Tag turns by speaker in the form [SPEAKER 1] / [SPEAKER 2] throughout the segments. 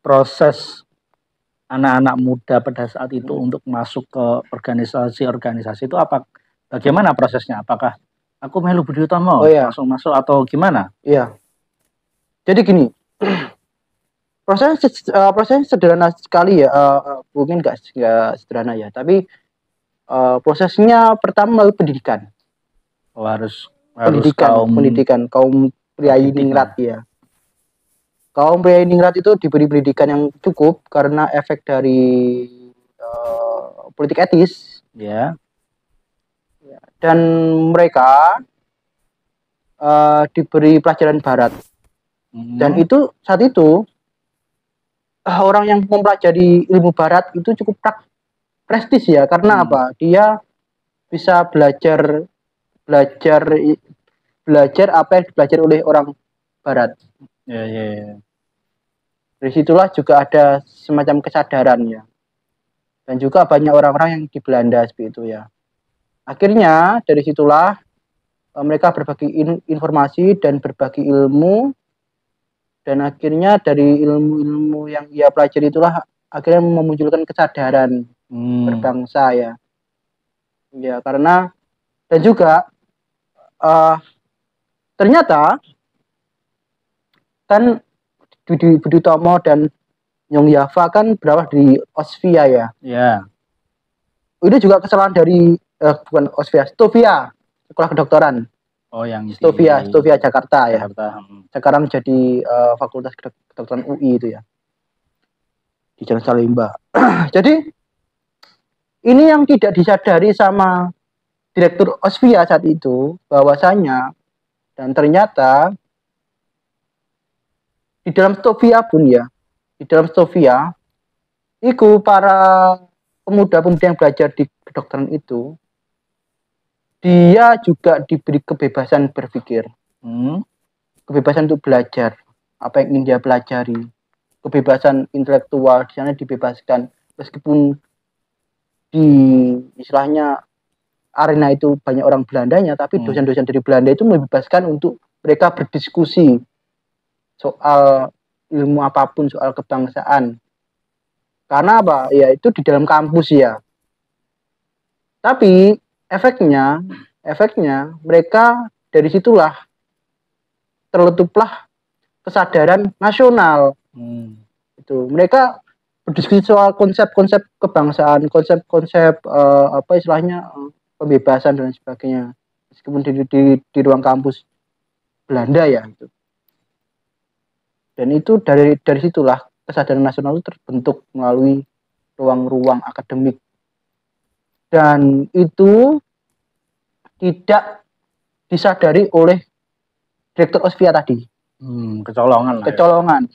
[SPEAKER 1] proses anak-anak muda pada saat itu untuk masuk ke organisasi-organisasi itu bagaimana prosesnya? Apakah aku melu Budi Utomo langsung masuk atau gimana?
[SPEAKER 2] Iya. Jadi gini, prosesnya sederhana sekali ya, mungkin nggak sederhana ya, tapi prosesnya pertama melalui pendidikan.
[SPEAKER 1] Harus
[SPEAKER 2] pendidikan kaum priai ningrat ya. Kaum priai ningrat itu diberi pendidikan yang cukup karena efek dari politik etis.
[SPEAKER 1] Ya.
[SPEAKER 2] Dan mereka diberi pelajaran barat. Dan itu saat itu orang yang mempelajari ilmu barat itu cukup prestis ya, karena apa? Dia bisa belajar apa yang dipelajari oleh orang barat.
[SPEAKER 1] Ya.
[SPEAKER 2] Dari situlah juga ada semacam kesadaran ya. Dan juga banyak orang-orang yang di Belanda seperti itu ya. Akhirnya dari situlah mereka berbagi informasi dan berbagi ilmu, dan akhirnya dari ilmu-ilmu yang ia pelajari itulah akhirnya memunculkan kesadaran berbangsa ya. Ya, karena dan juga ternyata kan Budi Utomo dan Nyong Yava kan berawal dari Osvia ya.
[SPEAKER 1] Iya.
[SPEAKER 2] Itu juga kesalahan dari bukan Osvia, Stovia, sekolah kedokteran.
[SPEAKER 1] Oh, yang
[SPEAKER 2] Stovia Jakarta ya. Sekarang jadi Fakultas Kedokteran UI itu ya. Di Jalan Salemba. Jadi ini yang tidak disadari sama Direktur Osvia saat itu, bahwasanya dan ternyata di dalam Stovia pun ya, di dalam Stovia itu para pemuda-pemuda yang belajar di kedokteran itu, dia juga diberi kebebasan berpikir, kebebasan untuk belajar apa yang ingin dia pelajari, kebebasan intelektual di sana dibebaskan, meskipun di istilahnya arena itu banyak orang Belandanya, tapi dosen-dosen dari Belanda itu membebaskan untuk mereka berdiskusi soal ilmu apapun, soal kebangsaan. Karena apa? Ya itu di dalam kampus ya. Tapi efeknya mereka dari situlah terletuplah kesadaran nasional. Itu mereka berdiskusi soal konsep-konsep kebangsaan, konsep-konsep apa istilahnya pembebasan dan sebagainya. Meskipun di ruang kampus Belanda ya itu. Dan itu dari situlah kesadaran nasional itu terbentuk melalui ruang-ruang akademik. Dan itu tidak disadari oleh Direktur Osvia tadi.
[SPEAKER 1] Kecolongan.
[SPEAKER 2] Kecolongan.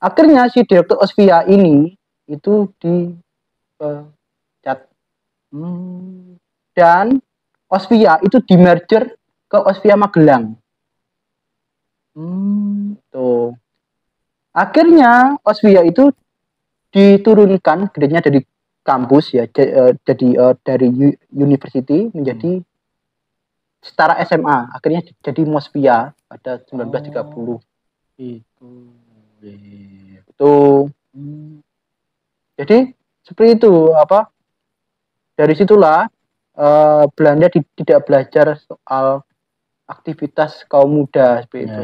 [SPEAKER 2] Akhirnya si Direktur Osvia ini itu dipecat. Dan Osvia itu di-merger ke Osvia Magelang. Tuh. Akhirnya Osvia itu diturunkan grade-nya dari kampus ya, jadi dari university menjadi setara SMA. Akhirnya jadi Mosvia pada 1930. Itu. Jadi seperti itu apa? Dari situlah Belanda tidak belajar soal aktivitas kaum muda seperti itu.